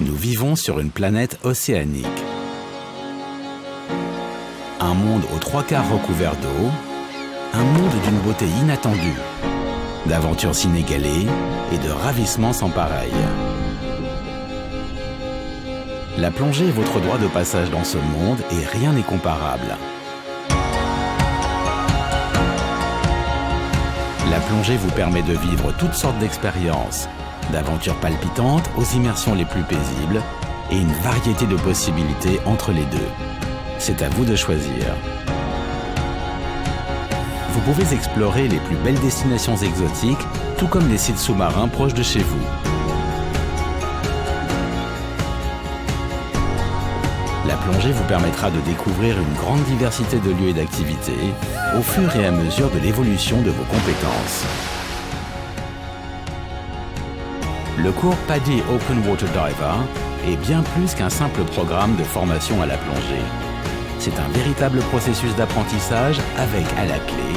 Nous vivons sur une planète océanique. Un monde aux 3/4 recouvert d'eau, un monde d'une beauté inattendue, d'aventures inégalées et de ravissements sans pareil. La plongée est votre droit de passage dans ce monde et rien n'est comparable. La plongée vous permet de vivre toutes sortes d'expériences, d'aventures palpitantes aux immersions les plus paisibles et une variété de possibilités entre les deux. C'est à vous de choisir. Vous pouvez explorer les plus belles destinations exotiques, tout comme les sites sous-marins proches de chez vous. La plongée vous permettra de découvrir une grande diversité de lieux et d'activités au fur et à mesure de l'évolution de vos compétences. Le cours PADI Open Water Diver est bien plus qu'un simple programme de formation à la plongée. C'est un véritable processus d'apprentissage avec, à la clé,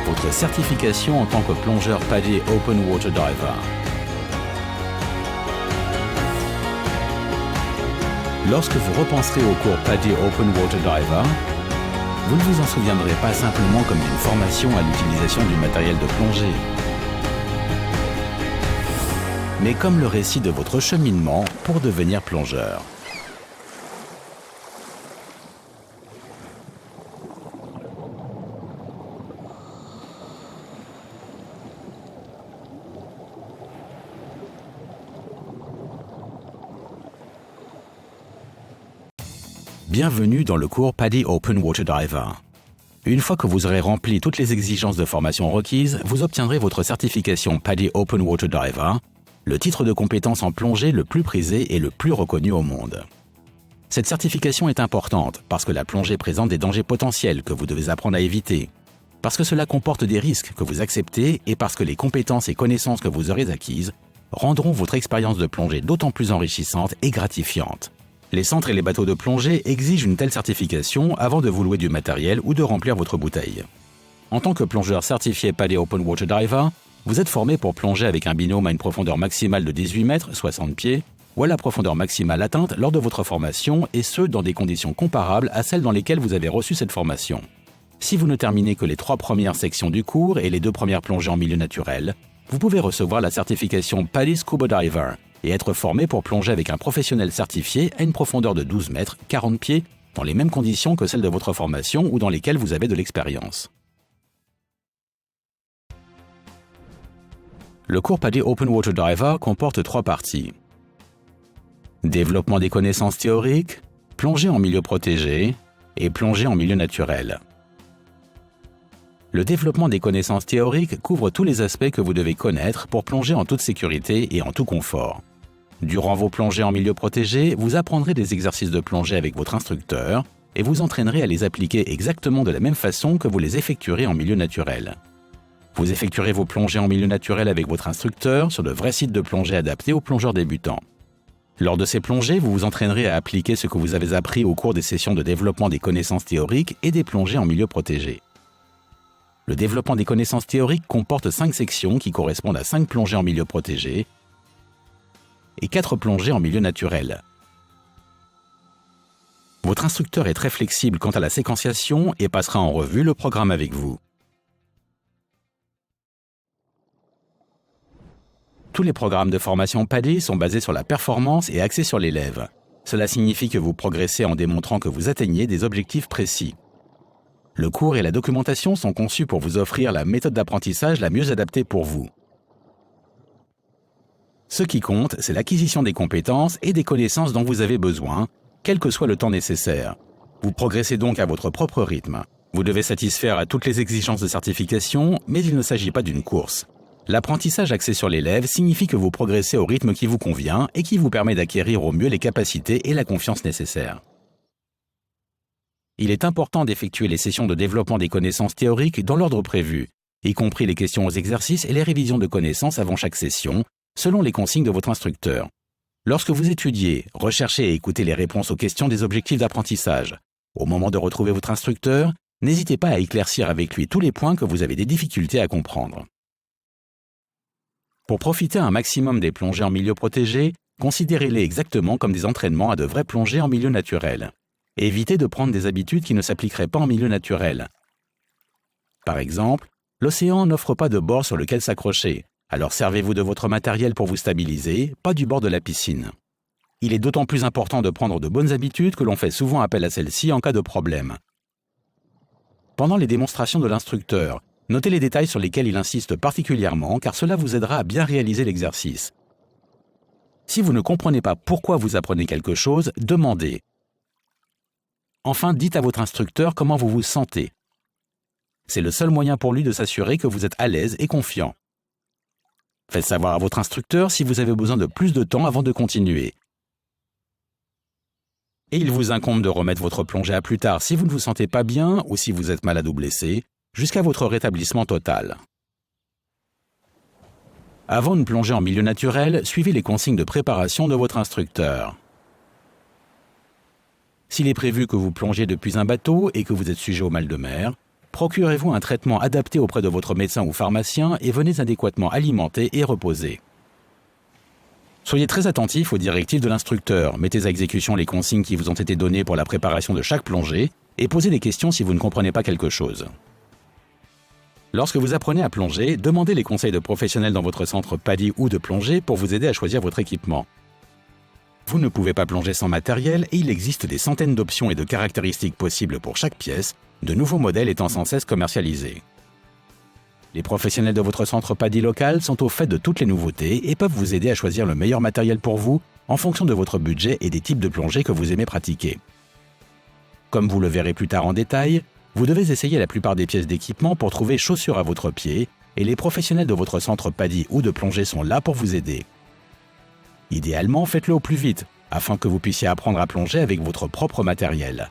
votre certification en tant que plongeur PADI Open Water Diver. Lorsque vous repenserez au cours PADI Open Water Diver, vous ne vous en souviendrez pas simplement comme d'une formation à l'utilisation du matériel de plongée, mais comme le récit de votre cheminement pour devenir plongeur. Bienvenue dans le cours PADI Open Water Diver. Une fois que vous aurez rempli toutes les exigences de formation requises, vous obtiendrez votre certification PADI Open Water Diver, le titre de compétence en plongée le plus prisé et le plus reconnu au monde. Cette certification est importante parce que la plongée présente des dangers potentiels que vous devez apprendre à éviter, parce que cela comporte des risques que vous acceptez et parce que les compétences et connaissances que vous aurez acquises rendront votre expérience de plongée d'autant plus enrichissante et gratifiante. Les centres et les bateaux de plongée exigent une telle certification avant de vous louer du matériel ou de remplir votre bouteille. En tant que plongeur certifié PADI Open Water Diver, vous êtes formé pour plonger avec un binôme à une profondeur maximale de 18 mètres, 60 pieds, ou à la profondeur maximale atteinte lors de votre formation, et ce, dans des conditions comparables à celles dans lesquelles vous avez reçu cette formation. Si vous ne terminez que les 3 premières sections du cours et les 2 premières plongées en milieu naturel, vous pouvez recevoir la certification PADI Scuba Diver et être formé pour plonger avec un professionnel certifié à une profondeur de 12 mètres, 40 pieds, dans les mêmes conditions que celles de votre formation ou dans lesquelles vous avez de l'expérience. Le cours PADI Open Water Diver comporte 3 parties. Développement des connaissances théoriques, plongée en milieu protégé et plongée en milieu naturel. Le développement des connaissances théoriques couvre tous les aspects que vous devez connaître pour plonger en toute sécurité et en tout confort. Durant vos plongées en milieu protégé, vous apprendrez des exercices de plongée avec votre instructeur et vous entraînerez à les appliquer exactement de la même façon que vous les effectuerez en milieu naturel. Vous effectuerez vos plongées en milieu naturel avec votre instructeur sur de vrais sites de plongée adaptés aux plongeurs débutants. Lors de ces plongées, vous vous entraînerez à appliquer ce que vous avez appris au cours des sessions de développement des connaissances théoriques et des plongées en milieu protégé. Le développement des connaissances théoriques comporte 5 sections qui correspondent à 5 plongées en milieu protégé et 4 plongées en milieu naturel. Votre instructeur est très flexible quant à la séquenciation et passera en revue le programme avec vous. Tous les programmes de formation PADI sont basés sur la performance et axés sur l'élève. Cela signifie que vous progressez en démontrant que vous atteignez des objectifs précis. Le cours et la documentation sont conçus pour vous offrir la méthode d'apprentissage la mieux adaptée pour vous. Ce qui compte, c'est l'acquisition des compétences et des connaissances dont vous avez besoin, quel que soit le temps nécessaire. Vous progressez donc à votre propre rythme. Vous devez satisfaire à toutes les exigences de certification, mais il ne s'agit pas d'une course. L'apprentissage axé sur l'élève signifie que vous progressez au rythme qui vous convient et qui vous permet d'acquérir au mieux les capacités et la confiance nécessaires. Il est important d'effectuer les sessions de développement des connaissances théoriques dans l'ordre prévu, y compris les questions aux exercices et les révisions de connaissances avant chaque session, selon les consignes de votre instructeur. Lorsque vous étudiez, recherchez et écoutez les réponses aux questions des objectifs d'apprentissage. Au moment de retrouver votre instructeur, n'hésitez pas à éclaircir avec lui tous les points que vous avez des difficultés à comprendre. Pour profiter un maximum des plongées en milieu protégé, considérez-les exactement comme des entraînements à de vraies plongées en milieu naturel. Évitez de prendre des habitudes qui ne s'appliqueraient pas en milieu naturel. Par exemple, l'océan n'offre pas de bord sur lequel s'accrocher, alors servez-vous de votre matériel pour vous stabiliser, pas du bord de la piscine. Il est d'autant plus important de prendre de bonnes habitudes que l'on fait souvent appel à celles-ci en cas de problème. Pendant les démonstrations de l'instructeur, notez les détails sur lesquels il insiste particulièrement car cela vous aidera à bien réaliser l'exercice. Si vous ne comprenez pas pourquoi vous apprenez quelque chose, demandez. Enfin, dites à votre instructeur comment vous vous sentez. C'est le seul moyen pour lui de s'assurer que vous êtes à l'aise et confiant. Faites savoir à votre instructeur si vous avez besoin de plus de temps avant de continuer. Et il vous incombe de remettre votre plongée à plus tard si vous ne vous sentez pas bien ou si vous êtes malade ou blessé, jusqu'à votre rétablissement total. Avant une plongée en milieu naturel, suivez les consignes de préparation de votre instructeur. S'il est prévu que vous plongiez depuis un bateau et que vous êtes sujet au mal de mer, procurez-vous un traitement adapté auprès de votre médecin ou pharmacien et venez adéquatement alimenter et reposer. Soyez très attentifs aux directives de l'instructeur, mettez à exécution les consignes qui vous ont été données pour la préparation de chaque plongée et posez des questions si vous ne comprenez pas quelque chose. Lorsque vous apprenez à plonger, demandez les conseils de professionnels dans votre centre PADI ou de plongée pour vous aider à choisir votre équipement. Vous ne pouvez pas plonger sans matériel et il existe des centaines d'options et de caractéristiques possibles pour chaque pièce, de nouveaux modèles étant sans cesse commercialisés. Les professionnels de votre centre PADI local sont au fait de toutes les nouveautés et peuvent vous aider à choisir le meilleur matériel pour vous en fonction de votre budget et des types de plongée que vous aimez pratiquer. Comme vous le verrez plus tard en détail, vous devez essayer la plupart des pièces d'équipement pour trouver chaussures à votre pied et les professionnels de votre centre PADI ou de plongée sont là pour vous aider. Idéalement, faites-le au plus vite afin que vous puissiez apprendre à plonger avec votre propre matériel.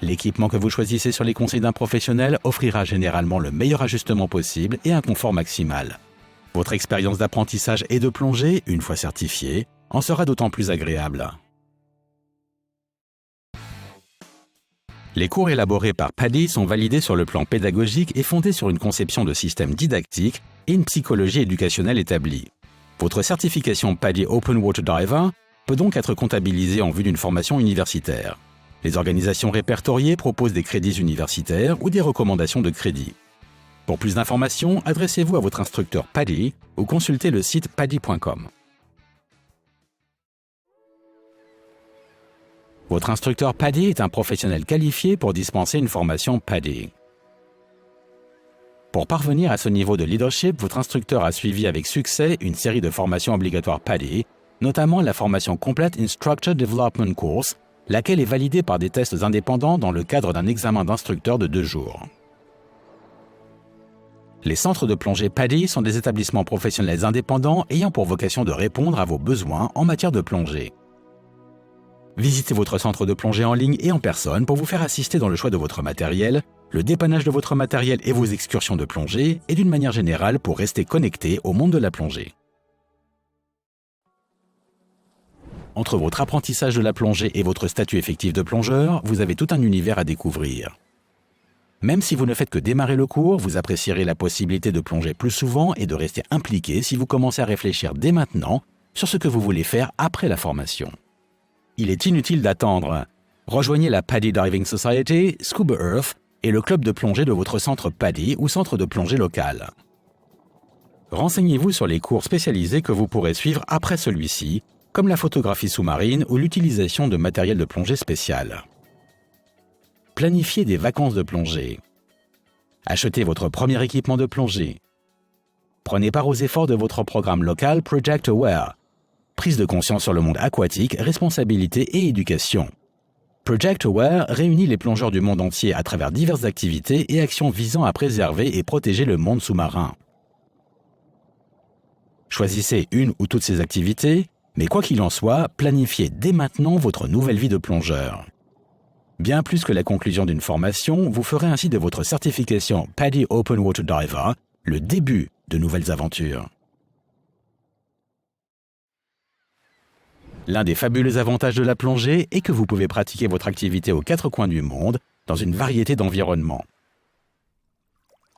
L'équipement que vous choisissez sur les conseils d'un professionnel offrira généralement le meilleur ajustement possible et un confort maximal. Votre expérience d'apprentissage et de plongée, une fois certifiée, en sera d'autant plus agréable. Les cours élaborés par PADI sont validés sur le plan pédagogique et fondés sur une conception de système didactique et une psychologie éducationnelle établie. Votre certification PADI Open Water Diver peut donc être comptabilisée en vue d'une formation universitaire. Les organisations répertoriées proposent des crédits universitaires ou des recommandations de crédits. Pour plus d'informations, adressez-vous à votre instructeur PADI ou consultez le site padi.com. Votre instructeur PADI est un professionnel qualifié pour dispenser une formation PADI. Pour parvenir à ce niveau de leadership, votre instructeur a suivi avec succès une série de formations obligatoires PADI, notamment la formation complète Instructor Development Course, laquelle est validée par des tests indépendants dans le cadre d'un examen d'instructeur de 2 jours. Les centres de plongée PADI sont des établissements professionnels indépendants ayant pour vocation de répondre à vos besoins en matière de plongée. Visitez votre centre de plongée en ligne et en personne pour vous faire assister dans le choix de votre matériel, le dépannage de votre matériel et vos excursions de plongée, et d'une manière générale pour rester connecté au monde de la plongée. Entre votre apprentissage de la plongée et votre statut effectif de plongeur, vous avez tout un univers à découvrir. Même si vous ne faites que démarrer le cours, vous apprécierez la possibilité de plonger plus souvent et de rester impliqué si vous commencez à réfléchir dès maintenant sur ce que vous voulez faire après la formation. Il est inutile d'attendre. Rejoignez la PADI Diving Society, Scuba Earth et le club de plongée de votre centre PADI ou centre de plongée local. Renseignez-vous sur les cours spécialisés que vous pourrez suivre après celui-ci, comme la photographie sous-marine ou l'utilisation de matériel de plongée spécial. Planifiez des vacances de plongée. Achetez votre premier équipement de plongée. Prenez part aux efforts de votre programme local Project Aware. Prise de conscience sur le monde aquatique, responsabilité et éducation. Project Aware réunit les plongeurs du monde entier à travers diverses activités et actions visant à préserver et protéger le monde sous-marin. Choisissez une ou toutes ces activités, mais quoi qu'il en soit, planifiez dès maintenant votre nouvelle vie de plongeur. Bien plus que la conclusion d'une formation, vous ferez ainsi de votre certification PADI Open Water Diver le début de nouvelles aventures. L'un des fabuleux avantages de la plongée est que vous pouvez pratiquer votre activité aux 4 coins du monde, dans une variété d'environnements.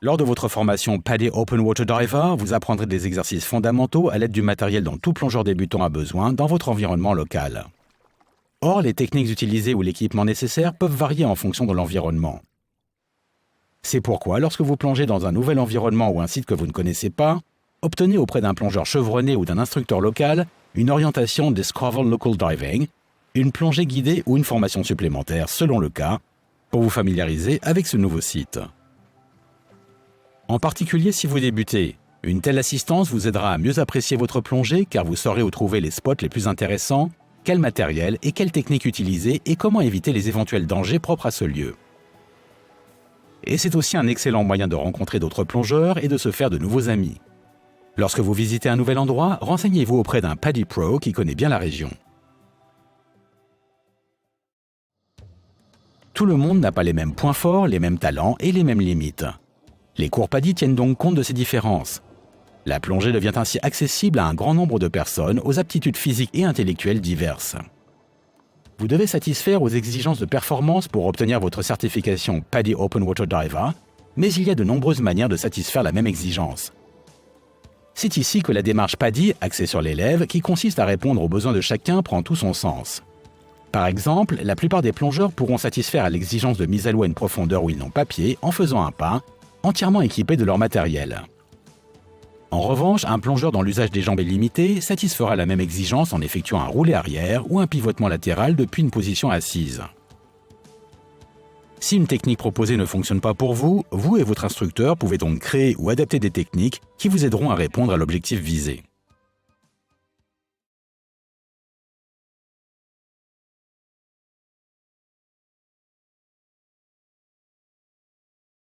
Lors de votre formation PADI Open Water Diver, vous apprendrez des exercices fondamentaux à l'aide du matériel dont tout plongeur débutant a besoin dans votre environnement local. Or, les techniques utilisées ou l'équipement nécessaire peuvent varier en fonction de l'environnement. C'est pourquoi, lorsque vous plongez dans un nouvel environnement ou un site que vous ne connaissez pas, obtenez auprès d'un plongeur chevronné ou d'un instructeur local une orientation Discover Local Diving, une plongée guidée ou une formation supplémentaire selon le cas, pour vous familiariser avec ce nouveau site. En particulier si vous débutez, une telle assistance vous aidera à mieux apprécier votre plongée car vous saurez où trouver les spots les plus intéressants, quel matériel et quelle technique utiliser et comment éviter les éventuels dangers propres à ce lieu. Et c'est aussi un excellent moyen de rencontrer d'autres plongeurs et de se faire de nouveaux amis. Lorsque vous visitez un nouvel endroit, renseignez-vous auprès d'un PADI Pro qui connaît bien la région. Tout le monde n'a pas les mêmes points forts, les mêmes talents et les mêmes limites. Les cours PADI tiennent donc compte de ces différences. La plongée devient ainsi accessible à un grand nombre de personnes aux aptitudes physiques et intellectuelles diverses. Vous devez satisfaire aux exigences de performance pour obtenir votre certification PADI Open Water Diver, mais il y a de nombreuses manières de satisfaire la même exigence. C'est ici que la démarche PADI, axée sur l'élève, qui consiste à répondre aux besoins de chacun, prend tout son sens. Par exemple, la plupart des plongeurs pourront satisfaire à l'exigence de mise à l'eau à une profondeur où ils n'ont pas pied en faisant un pas, entièrement équipés de leur matériel. En revanche, un plongeur dont l'usage des jambes est limité satisfera la même exigence en effectuant un roulé arrière ou un pivotement latéral depuis une position assise. Si une technique proposée ne fonctionne pas pour vous, vous et votre instructeur pouvez donc créer ou adapter des techniques qui vous aideront à répondre à l'objectif visé.